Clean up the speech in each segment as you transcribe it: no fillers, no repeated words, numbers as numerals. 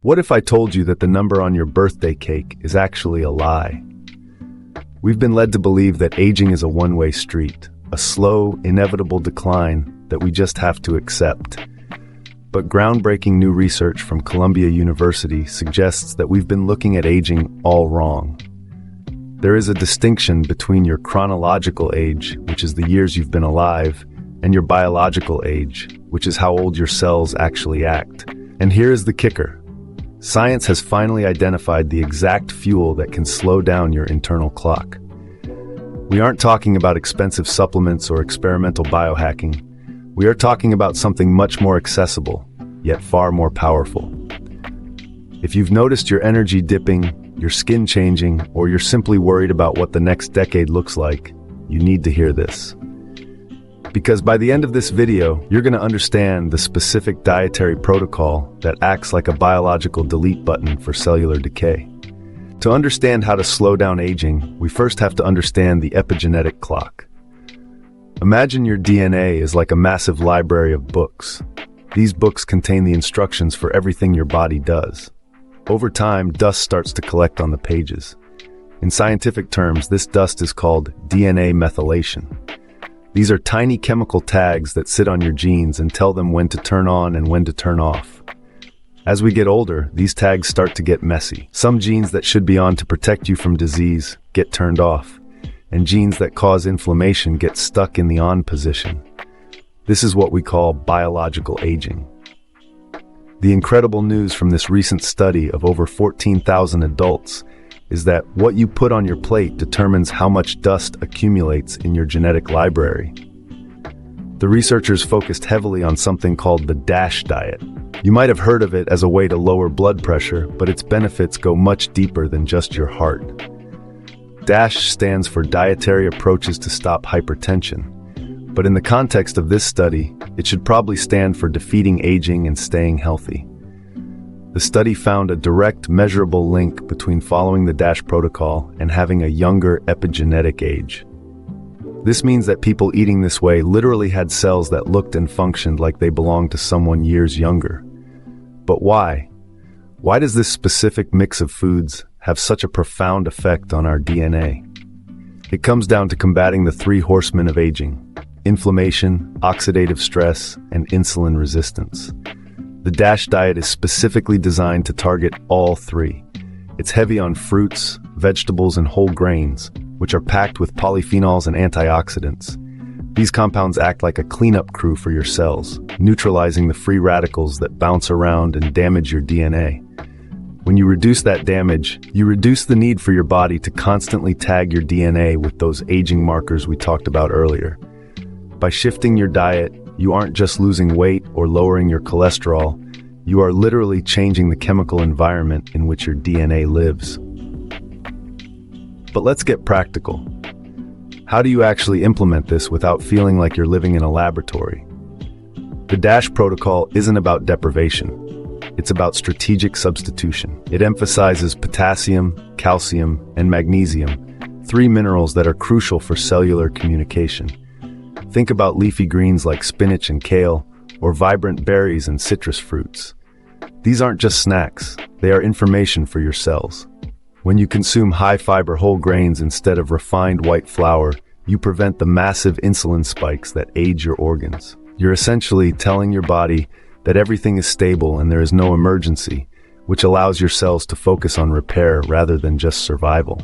What if I told you that the number on your birthday cake is actually a lie? We've been led to believe that aging is a one-way street, a slow, inevitable decline that we just have to accept. But groundbreaking new research from Columbia University suggests that we've been looking at aging all wrong. There is a distinction between your chronological age, which is the years you've been alive, and your biological age, which is how old your cells actually act. And here is the kicker. Science has finally identified the exact fuel that can slow down your internal clock. We aren't talking about expensive supplements or experimental biohacking. We are talking about something much more accessible, yet far more powerful. If you've noticed your energy dipping, your skin changing, or you're simply worried about what the next decade looks like, you need to hear this. Because by the end of this video, you're going to understand the specific dietary protocol that acts like a biological delete button for cellular decay. To understand how to slow down aging, we first have to understand the epigenetic clock. Imagine your DNA is like a massive library of books. These books contain the instructions for everything your body does. Over time, dust starts to collect on the pages. In scientific terms, this dust is called DNA methylation. These are tiny chemical tags that sit on your genes and tell them when to turn on and when to turn off. As we get older, these tags start to get messy. Some genes that should be on to protect you from disease get turned off, and genes that cause inflammation get stuck in the on position. This is what we call biological aging. The incredible news from this recent study of over 14,000 adults is that what you put on your plate determines how much dust accumulates in your genetic library. The researchers focused heavily on something called the DASH diet. You might have heard of it as a way to lower blood pressure, but its benefits go much deeper than just your heart. DASH stands for Dietary Approaches to Stop Hypertension. But in the context of this study, it should probably stand for Defeating Aging and Staying Healthy. The study found a direct, measurable link between following the DASH protocol and having a younger epigenetic age. This means that people eating this way literally had cells that looked and functioned like they belonged to someone years younger. But why? Why does this specific mix of foods have such a profound effect on our DNA? It comes down to combating the three horsemen of aging: inflammation, oxidative stress, and insulin resistance. The DASH diet is specifically designed to target all three. It's heavy on fruits, vegetables, and whole grains, which are packed with polyphenols and antioxidants. These compounds act like a cleanup crew for your cells, neutralizing the free radicals that bounce around and damage your DNA. When you reduce that damage, you reduce the need for your body to constantly tag your DNA with those aging markers we talked about earlier. By shifting your diet, you aren't just losing weight or lowering your cholesterol, you are literally changing the chemical environment in which your DNA lives. But let's get practical. How do you actually implement this without feeling like you're living in a laboratory? The DASH protocol isn't about deprivation. It's about strategic substitution. It emphasizes potassium, calcium, and magnesium, three minerals that are crucial for cellular communication. Think about leafy greens like spinach and kale, or vibrant berries and citrus fruits. These aren't just snacks, they are information for your cells. When you consume high-fiber whole grains instead of refined white flour, you prevent the massive insulin spikes that age your organs. You're essentially telling your body that everything is stable and there is no emergency, which allows your cells to focus on repair rather than just survival.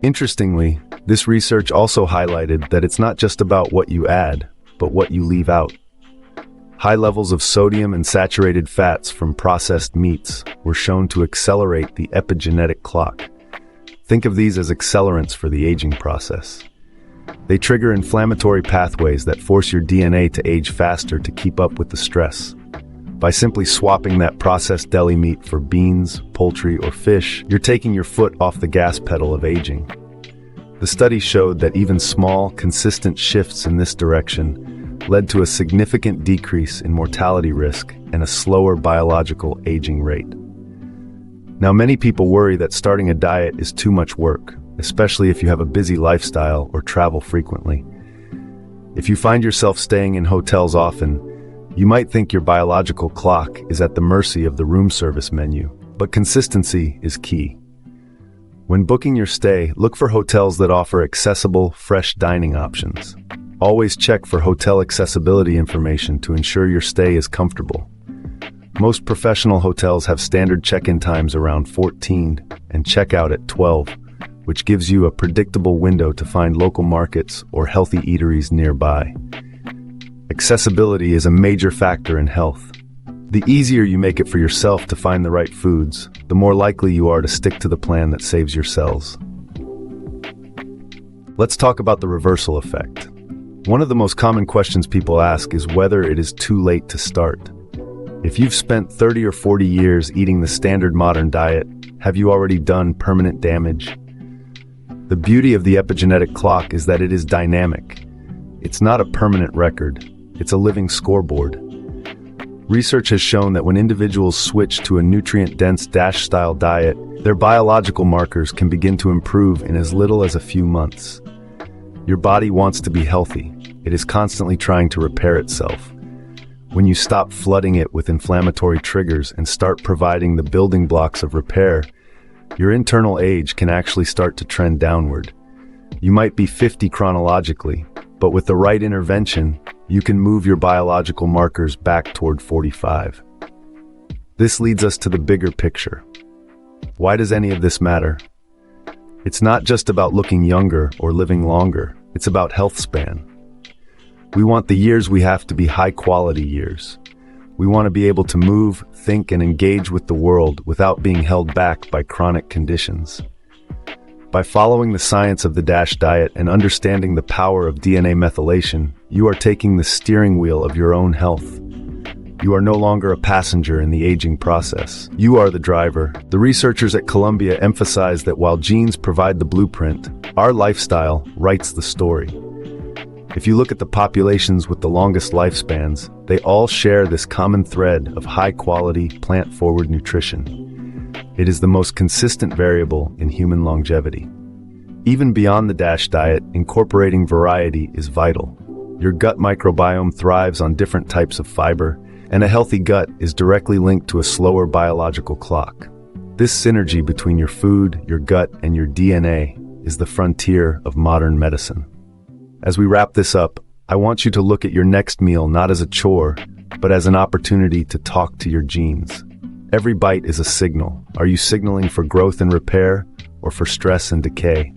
Interestingly, this research also highlighted that it's not just about what you add, but what you leave out. High levels of sodium and saturated fats from processed meats were shown to accelerate the epigenetic clock. Think of these as accelerants for the aging process. They trigger inflammatory pathways that force your DNA to age faster to keep up with the stress. By simply swapping that processed deli meat for beans, poultry, or fish, you're taking your foot off the gas pedal of aging. The study showed that even small, consistent shifts in this direction led to a significant decrease in mortality risk and a slower biological aging rate. Now, many people worry that starting a diet is too much work, especially if you have a busy lifestyle or travel frequently. If you find yourself staying in hotels often, You might think your biological clock is at the mercy of the room service menu, but consistency is key. When booking your stay, look for hotels that offer accessible, fresh dining options. Always check for hotel accessibility information to ensure your stay is comfortable. Most professional hotels have standard check-in times around 14 and check-out at 12, which gives you a predictable window to find local markets or healthy eateries nearby. Accessibility is a major factor in health. The easier you make it for yourself to find the right foods, the more likely you are to stick to the plan that saves your cells. Let's talk about the reversal effect. One of the most common questions people ask is whether it is too late to start. If you've spent 30 or 40 years eating the standard modern diet, have you already done permanent damage? The beauty of the epigenetic clock is that it is dynamic. It's not a permanent record, it's a living scoreboard. Research has shown that when individuals switch to a nutrient-dense DASH-style diet, their biological markers can begin to improve in as little as a few months. Your body wants to be healthy. It is constantly trying to repair itself. When you stop flooding it with inflammatory triggers and start providing the building blocks of repair, your internal age can actually start to trend downward. You might be 50 chronologically, but with the right intervention, you can move your biological markers back toward 45. This leads us to the bigger picture. Why does any of this matter? It's not just about looking younger or living longer, it's about health span. We want the years we have to be high-quality years. We want to be able to move, think, and engage with the world without being held back by chronic conditions. By following the science of the DASH diet and understanding the power of DNA methylation, you are taking the steering wheel of your own health. You are no longer a passenger in the aging process. You are the driver. The researchers at Columbia emphasize that while genes provide the blueprint, our lifestyle writes the story. If you look at the populations with the longest lifespans, they all share this common thread of high-quality, plant-forward nutrition. It is the most consistent variable in human longevity. Even beyond the DASH diet, incorporating variety is vital. Your gut microbiome thrives on different types of fiber, and a healthy gut is directly linked to a slower biological clock. This synergy between your food, your gut, and your DNA is the frontier of modern medicine. As we wrap this up, I want you to look at your next meal not as a chore, but as an opportunity to talk to your genes. Every bite is a signal. Are you signaling for growth and repair, or for stress and decay?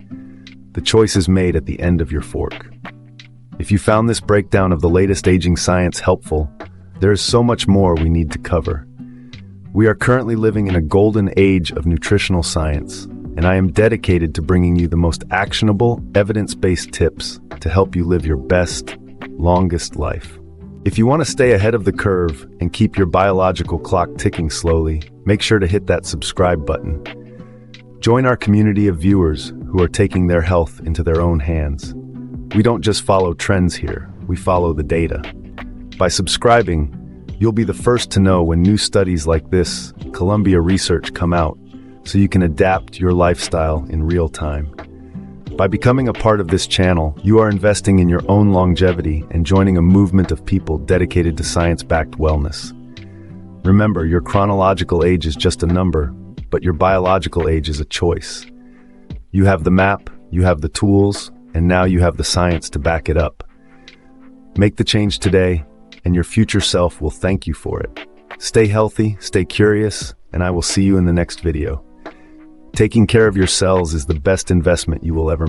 The choice is made at the end of your fork. If you found this breakdown of the latest aging science helpful, there is so much more we need to cover. We are currently living in a golden age of nutritional science, and I am dedicated to bringing you the most actionable, evidence-based tips to help you live your best, longest life. If you want to stay ahead of the curve and keep your biological clock ticking slowly, make sure to hit that subscribe button. Join our community of viewers who are taking their health into their own hands. We don't just follow trends here, we follow the data. By subscribing, you'll be the first to know when new studies like this Columbia research come out, so you can adapt your lifestyle in real time. By becoming a part of this channel, you are investing in your own longevity and joining a movement of people dedicated to science-backed wellness. Remember, your chronological age is just a number, but your biological age is a choice. You have the map, you have the tools, and now you have the science to back it up. Make the change today, and your future self will thank you for it. Stay healthy, stay curious, and I will see you in the next video. Taking care of your cells is the best investment you will ever make.